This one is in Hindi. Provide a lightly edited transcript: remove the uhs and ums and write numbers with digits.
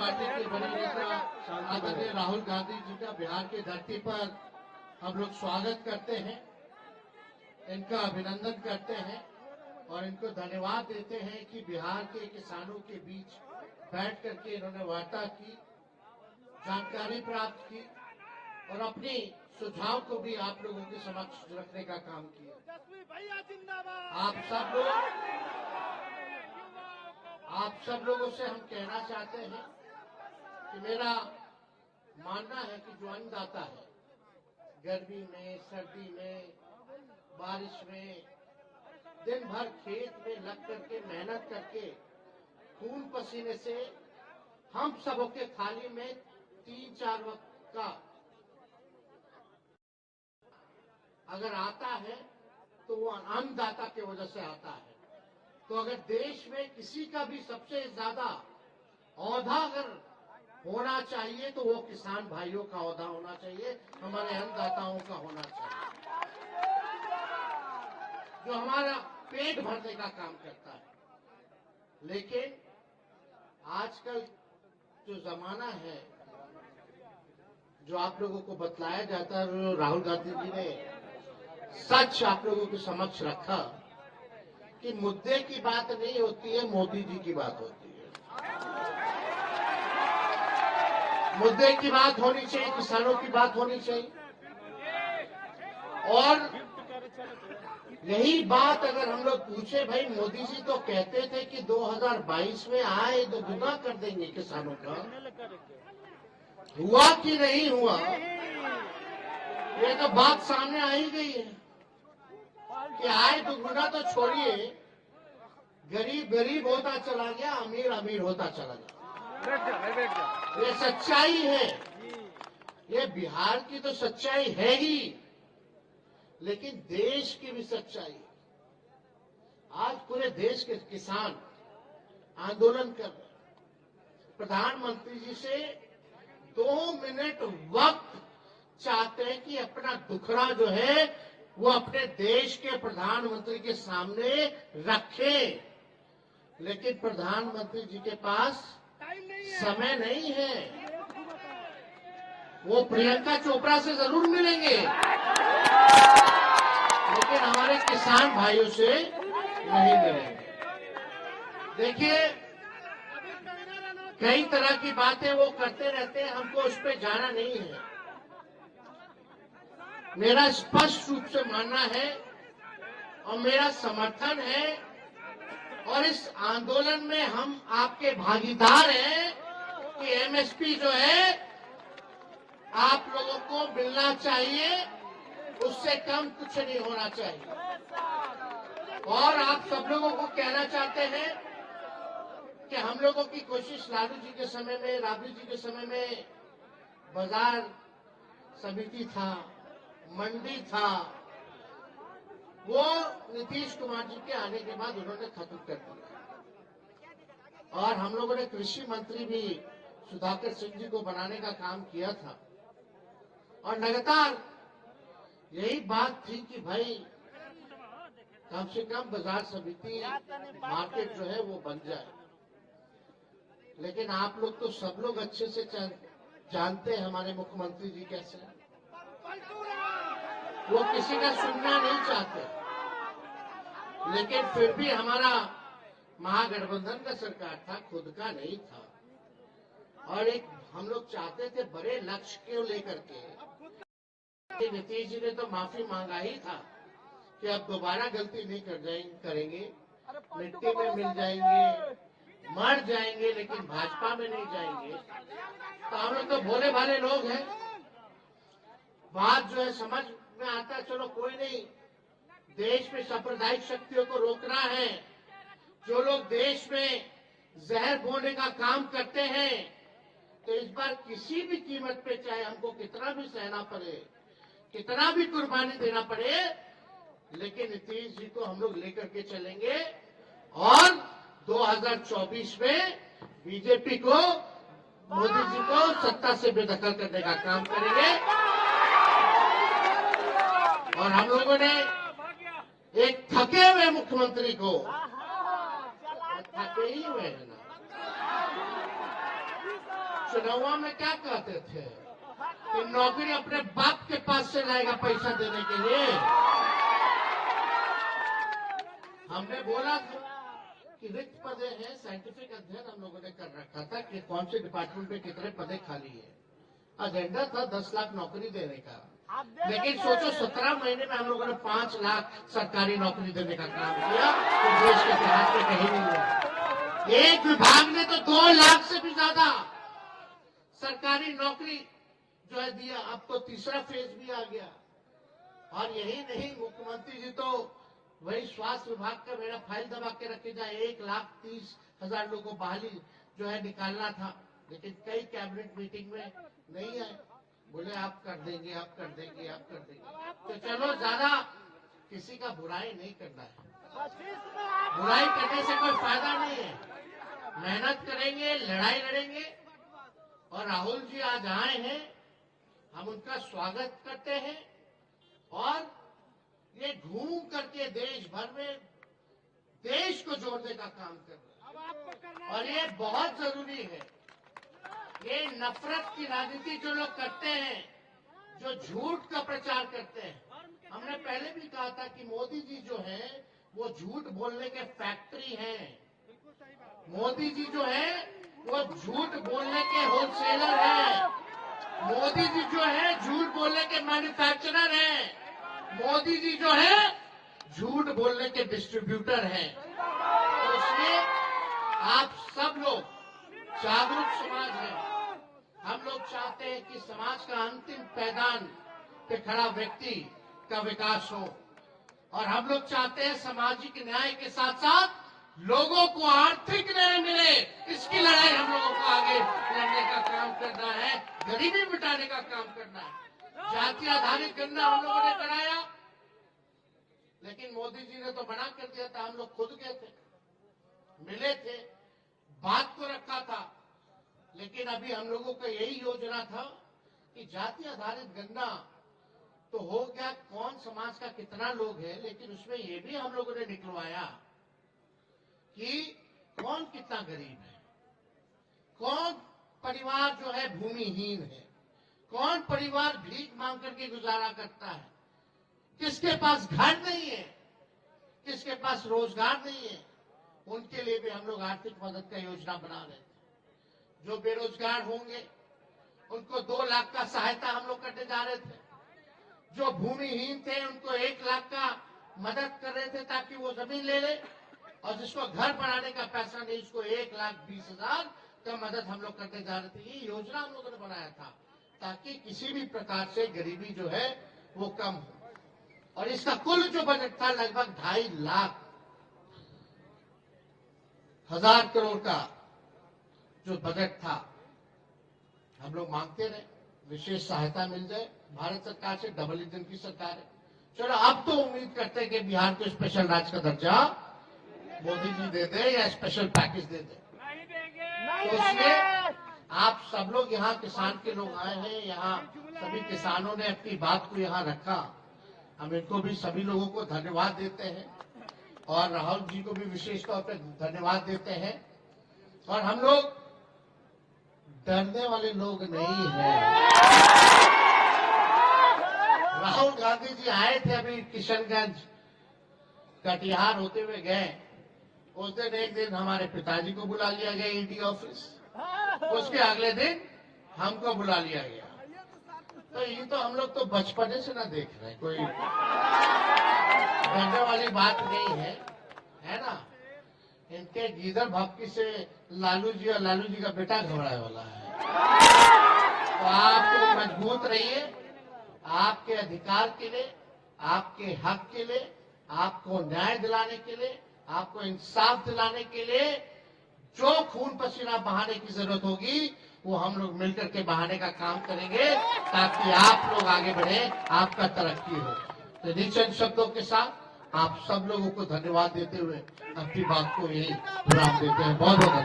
पार्टी के वरिष्ठ नेता आदरणीय राहुल गांधी जी का बिहार की धरती पर हम लोग स्वागत करते हैं, इनका अभिनंदन करते हैं और इनको धन्यवाद देते हैं कि बिहार के किसानों के बीच बैठ करके इन्होंने वार्ता की, जानकारी प्राप्त की और अपनी सुझाव को भी आप लोगों के समक्ष रखने का काम किया। आप सब लोगों से हम कहना चाहते हैं कि मेरा मानना है कि जो अन्नदाता है, गर्मी में, सर्दी में, बारिश में, दिन भर खेत में लग करके मेहनत करके खून पसीने से हम सबों के थाली में 3-4 वक्त का अगर आता है तो वो अन्नदाता की वजह से आता है। तो अगर देश में किसी का भी सबसे ज्यादा औहदा अगर होना चाहिए तो वो किसान भाइयों का औहदा होना चाहिए, हमारे अन्नदाताओं का होना चाहिए, जो हमारा पेट भरने का काम करता है। लेकिन आजकल जो जमाना है, जो आप लोगों को बतलाया जाता है, राहुल गांधी जी ने सच आप लोगों के समक्ष रखा कि मुद्दे की बात नहीं होती है, मोदी जी की बात होती है। मुद्दे की बात होनी चाहिए, किसानों की बात होनी चाहिए। और यही बात अगर हम लोग पूछे, भाई मोदी जी तो कहते थे कि 2022 में आए तो गुना कर देंगे किसानों का, हुआ कि नहीं हुआ, ये तो बात सामने आ ही गई है कि आए तो गुना तो छोड़िए, गरीब गरीब होता चला गया, अमीर अमीर होता चला गया। ये सच्चाई है, ये बिहार की तो सच्चाई है ही, लेकिन देश की भी सच्चाई है। आज पूरे देश के किसान आंदोलन कर रहे हैं, प्रधानमंत्री जी से 2 मिनट वक्त चाहते हैं कि अपना दुखड़ा जो है वो अपने देश के प्रधानमंत्री के सामने रखें, लेकिन प्रधानमंत्री जी के पास समय नहीं है। वो प्रियंका चोपड़ा से जरूर मिलेंगे, लेकिन हमारे किसान भाइयों से नहीं मिलेंगे। देखिए, कई तरह की बातें वो करते रहते हैं, हमको उस पर जाना नहीं है। मेरा स्पष्ट रूप से मानना है और मेरा समर्थन है, और इस आंदोलन में हम आपके भागीदार हैं कि एमएसपी जो है आप लोगों को मिलना चाहिए, उससे कम कुछ नहीं होना चाहिए। और आप सब लोगों को कहना चाहते हैं कि हम लोगों की कोशिश लालू जी के समय में, राबड़ी जी के समय में बाजार समिति था, मंडी था, वो नीतीश कुमार जी के आने के बाद उन्होंने खत्म कर दिया। और हम लोगों ने कृषि मंत्री भी सुधाकर सिंह जी को बनाने का काम किया था, और लगातार यही बात थी कि भाई कम से कम बाजार समिति मार्केट जो है वो बन जाए। लेकिन आप लोग तो सब लोग अच्छे से जानते हैं हमारे मुख्यमंत्री जी कैसे हैं। वो किसी का सुनना नहीं चाहते, लेकिन फिर भी हमारा महागठबंधन का सरकार था, खुद का नहीं था। और एक हम लोग चाहते थे बड़े लक्ष्य को लेकर के, नीतीश जी ने तो माफी मांगा ही था कि अब दोबारा गलती नहीं करेंगे, मिट्टी में मिल जाएंगे, मर जाएंगे, लेकिन भाजपा में नहीं जाएंगे। तो हम लोग तो भोले भाले लोग हैं, बात जो है समझ में आता है, चलो कोई नहीं, देश में सांप्रदायिक शक्तियों को रोकना है। जो लोग देश में जहर बोने का काम करते हैं, तो इस बार किसी भी कीमत पे, चाहे हमको कितना भी सहना पड़े, कितना भी कुर्बानी देना पड़े, लेकिन नीतीश जी को हम लोग लेकर के चलेंगे और 2024 में बीजेपी को, मोदी जी को सत्ता से बेदखल करने का काम करेंगे। और हम लोगों ने एक थके हुए मुख्यमंत्री को, थके ही हुए हैं ना, चुनाव में क्या कहते थे कि नौकरी अपने बाप के पास से लाएगा पैसा देने के लिए। हमने बोला था कि रिक्त पदे हैं, साइंटिफिक अध्ययन हम लोगों ने कर रखा था कि कौन से डिपार्टमेंट में कितने पदे खाली है। एजेंडा था 10 लाख नौकरी देने का, लेकिन सोचो 17 महीने में हम लोगों ने 5 लाख सरकारी नौकरी देने का काम किया, तो देश के इतिहास में कहीं नहीं हुआ। एक विभाग ने तो 2 लाख से भी ज्यादा सरकारी नौकरी जो है दिया। अब तो तीसरा फेज भी आ गया। और यही नहीं, मुख्यमंत्री जी तो वही स्वास्थ्य विभाग का मेरा फाइल दबा के रखे जाए, 1,30,000 लोगों को बहाली जो है निकालना था, लेकिन कई कैबिनेट मीटिंग में नहीं आए। बोले आप कर देंगे, आप कर देंगे, आप कर देंगे। तो चलो, ज्यादा किसी का बुराई नहीं करना है, बुराई करने से कोई फायदा नहीं है। मेहनत करेंगे, लड़ाई लड़ेंगे। और राहुल जी आज आए हैं, हम उनका स्वागत करते हैं। और ये घूम करके देश भर में देश को जोड़ने का काम कर रहे हैं, और ये बहुत जरूरी है। ये नफरत की राजनीति जो लोग करते हैं, जो झूठ का प्रचार करते हैं, हमने पहले भी कहा था कि मोदी जी जो है वो झूठ बोलने के फैक्ट्री हैं। मोदी जी जो है वो झूठ बोलने के होलसेलर हैं। मोदी जी जो है झूठ बोलने के मैन्युफैक्चरर हैं। मोदी जी जो है झूठ बोलने के डिस्ट्रीब्यूटर हैं। तो इसलिए आप सब लोग जागरूक समाज हैं। हम लोग चाहते हैं कि समाज का अंतिम पैदान पे खड़ा व्यक्ति का विकास हो, और हम लोग चाहते हैं सामाजिक न्याय के साथ साथ लोगों को आर्थिक न्याय मिले। इसकी लड़ाई हम लोगों को आगे लड़ने का काम करना है, गरीबी मिटाने का काम करना है। जाति आधारित गणना हम लोगों ने कराया, लेकिन मोदी जी ने तो मना कर दिया था। हम लोग खुद गए थे, मिले थे, बात को रखा था, लेकिन अभी हम लोगों का यही योजना था कि जाति आधारित गणना तो हो गया, कौन समाज का कितना लोग है, लेकिन उसमें ये भी हम लोगों ने निकलवाया कि कौन कितना गरीब है, कौन परिवार जो है भूमिहीन है, कौन परिवार भीख मांग करके गुजारा करता है, किसके पास घर नहीं है, किसके पास रोजगार नहीं है। उनके लिए भी हम लोग आर्थिक मदद का योजना बना रहे थे। जो बेरोजगार होंगे उनको 2 लाख का सहायता हम लोग करने जा रहे थे। जो भूमिहीन थे उनको 1 लाख का मदद कर रहे थे ताकि वो जमीन ले ले, और जिसको घर बनाने का पैसा नहीं उसको 1,20,000 का मदद हम लोग करने जा रहे थे। ये योजना हम लोगों ने बनाया था ताकि किसी भी प्रकार से गरीबी जो है वो कम हो। और इसका कुल जो बजट था लगभग 2.5 लाख हजार करोड़ का जो बजट था। हम लोग मांगते रहे विशेष सहायता मिल जाए भारत सरकार से, डबल इंजन की सरकार है। चलो, अब तो उम्मीद करते हैं कि बिहार को स्पेशल राज्य का दर्जा मोदी जी दे दे या स्पेशल पैकेज दे दे। तो इसलिए आप सब लोग यहाँ किसान के लोग आए हैं, यहाँ सभी किसानों ने अपनी बात को यहाँ रखा। हम इनको भी सभी लोगों को धन्यवाद देते हैं, और राहुल जी को भी विशेष तौर पर धन्यवाद देते हैं। और हम लोग डरने वाले लोग नहीं हैं। राहुल गांधी जी आए थे अभी किशनगंज, कटिहार होते हुए गए। उस दिन एक दिन हमारे पिताजी को बुला लिया गया ईडी ऑफिस, उसके अगले दिन हमको बुला लिया गया। तो ये तो हम लोग तो बचपने से ना देख रहे हैं, कोई डरने वाली बात नहीं है ना। इनके गीदड़ भक्ति से लालू जी और लालू जी का बेटा घबराने वाला है। तो आप तो मजबूत रहिए, आपके अधिकार के लिए, आपके हक के लिए, आपको न्याय दिलाने के लिए, आपको इंसाफ दिलाने के लिए जो खून पसीना बहाने की जरूरत होगी वो हम लोग मिलकर के बहाने का काम करेंगे, ताकि आप लोग आगे बढ़े, आपका तरक्की हो। तो इन्हीं चंद शब्दों के साथ आप सब लोगों को धन्यवाद देते हुए अपनी बात को यही विराम देते हैं। बहुत बहुत